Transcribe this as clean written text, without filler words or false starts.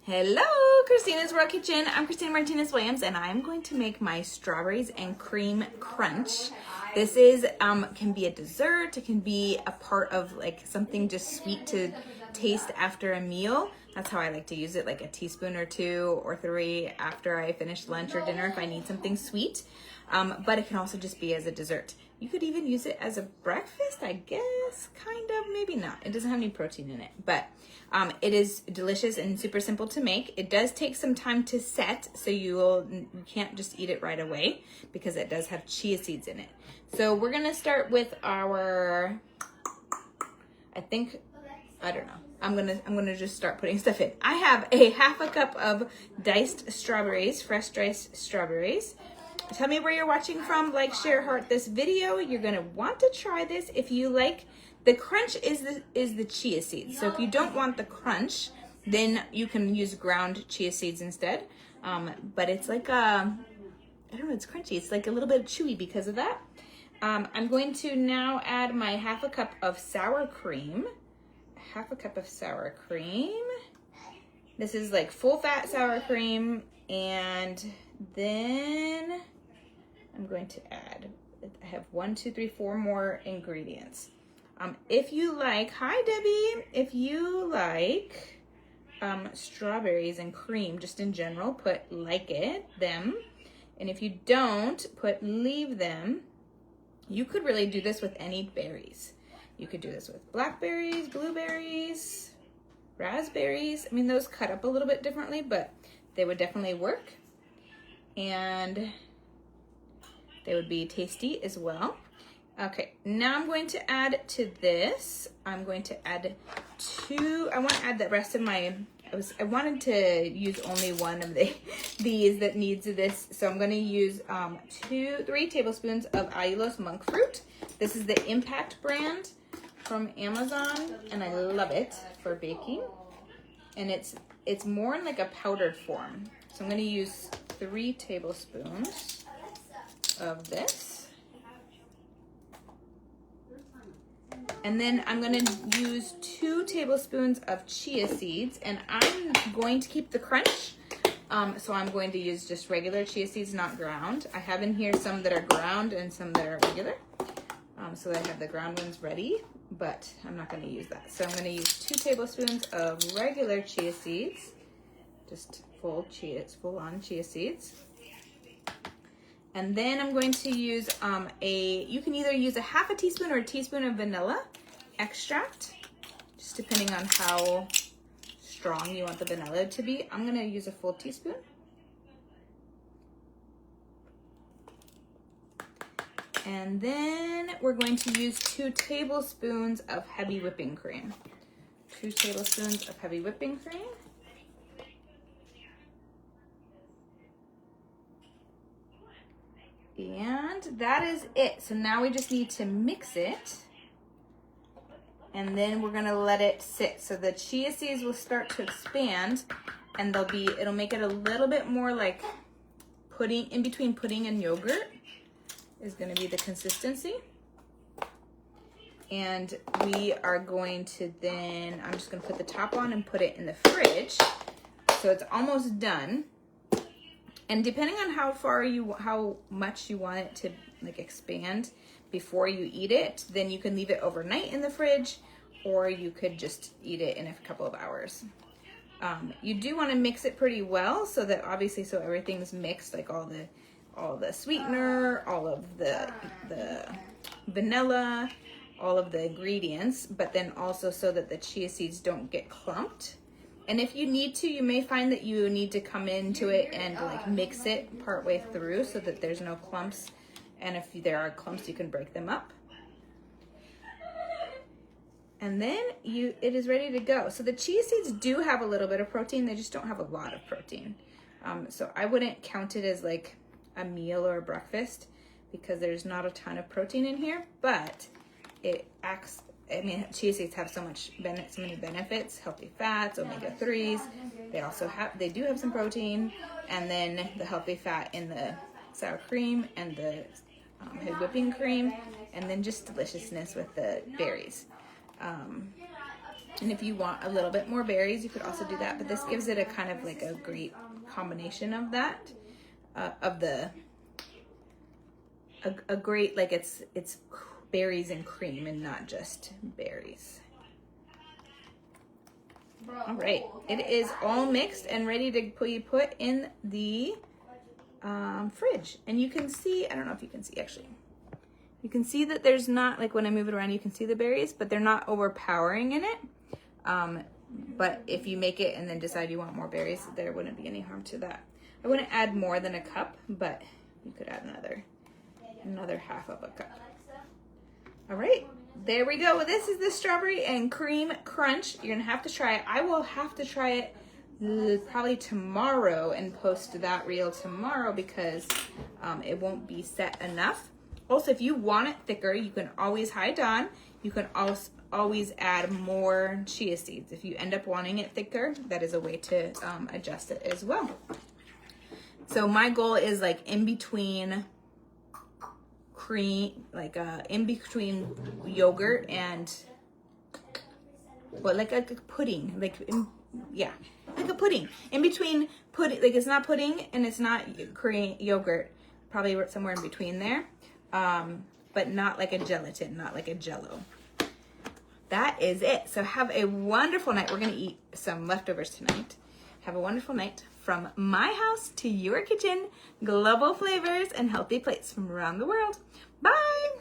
Hello, Christina's World Kitchen. I'm Christina Martinez Williams, and I'm going to make my strawberries and cream crunch. This is can be a dessert. It can be a part of like something just sweet to taste after a meal. That's how I like to use it, like a teaspoon or 2 or 3 after I finish lunch or dinner if I need something sweet. But it can also just be as a dessert. You could even use it as a breakfast, I guess, kind of, maybe not. It doesn't have any protein in it, but it is delicious and super simple to make. It does take some time to set, so you can't just eat it right away because it does have chia seeds in it. So we're gonna start with our, I don't know. I'm gonna just start putting stuff in. I have a half a cup of diced strawberries, fresh diced strawberries. Tell me where you're watching from. Like, share, heart this video. You're gonna want to try this if you like. The crunch is the chia seeds. So if you don't want the crunch, then you can use ground chia seeds instead. But it's like I don't know, it's crunchy. It's like a little bit chewy because of that. I'm going to now add my half a cup of sour cream. Half a cup of sour cream. This is like full fat sour cream, and then I'm going to add, I have 1, 2, 3, 4 more ingredients. If you like, hi Debbie, if you like strawberries and cream just in general, put them. And if you don't, leave them. You could really do this with any berries. You could do this with blackberries, blueberries, raspberries. I mean, those cut up a little bit differently, but they would definitely work. And they would be tasty as well. Okay, now I'm going to add to this, I'm going to add I want to add the rest of my, I wanted to use only one of these that needs this. So I'm going to use 3 tablespoons of allulose monk fruit. This is the Impact brand from Amazon, and I love it for baking. And it's more in like a powdered form. So I'm going to use 3 tablespoons of this. And then I'm going to use 2 tablespoons of chia seeds, and I'm going to keep the crunch. So I'm going to use just regular chia seeds, not ground. I have in here some that are ground and some that are regular. So I have the ground ones ready, but I'm not going to use that. So I'm going to use 2 tablespoons of regular chia seeds, just full on chia seeds. And then I'm going to use you can either use a half a teaspoon or a teaspoon of vanilla extract, just depending on how strong you want the vanilla to be. I'm going to use a full teaspoon. And then we're going to use 2 tablespoons of heavy whipping cream. 2 tablespoons of heavy whipping cream. And that is it. So now we just need to mix it. And then we're gonna let it sit. So the chia seeds will start to expand, and it'll make it a little bit more like pudding, in between pudding and yogurt is gonna be the consistency. And we are going to then, I'm just gonna put the top on and put it in the fridge. So it's almost done. And depending on how much you want it to like expand before you eat it, then you can leave it overnight in the fridge, or you could just eat it in a couple of hours. You do want to mix it pretty well so that obviously so everything's mixed, like all the sweetener, all of the vanilla, all of the ingredients, but then also so that the chia seeds don't get clumped. And if you need to, you may find that you need to come into it and like mix it partway through so that there's no clumps. And if there are clumps, you can break them up. And then it is ready to go. So the chia seeds do have a little bit of protein. They just don't have a lot of protein. So I wouldn't count it as like a meal or a breakfast because there's not a ton of protein in here, but it acts, I mean, chia seeds have so many benefits, healthy fats, omega-3s. They do have some protein, and then the healthy fat in the sour cream and the whipping cream, and then just deliciousness with the berries. And if you want a little bit more berries, you could also do that. But this gives it a kind of like a great combination of that, a great, like it's berries and cream and not just berries. All right, it is all mixed and ready to put in the fridge. And you can see, I don't know if you can see actually. You can see that there's not, like when I move it around, you can see the berries, but they're not overpowering in it. But if you make it and then decide you want more berries, there wouldn't be any harm to that. I wouldn't add more than a cup, but you could add another half of a cup. All right, there we go. This is the strawberry and cream crunch. You're gonna have to try it. I will have to try it probably tomorrow and post that reel tomorrow because it won't be set enough. Also, if you want it thicker, you can always, hi Dawn, you can always add more chia seeds. If you end up wanting it thicker, that is a way to adjust it as well. So my goal is like in between cream, like in between yogurt and what, like a pudding, like yeah, like a pudding. In between pudding, like it's not pudding and it's not cream yogurt, probably somewhere in between there. But not like a gelatin, not like a jello. That is it. So have a wonderful night. We're gonna eat some leftovers tonight. Have a wonderful night. From my house to your kitchen, global flavors and healthy plates from around the world. Bye.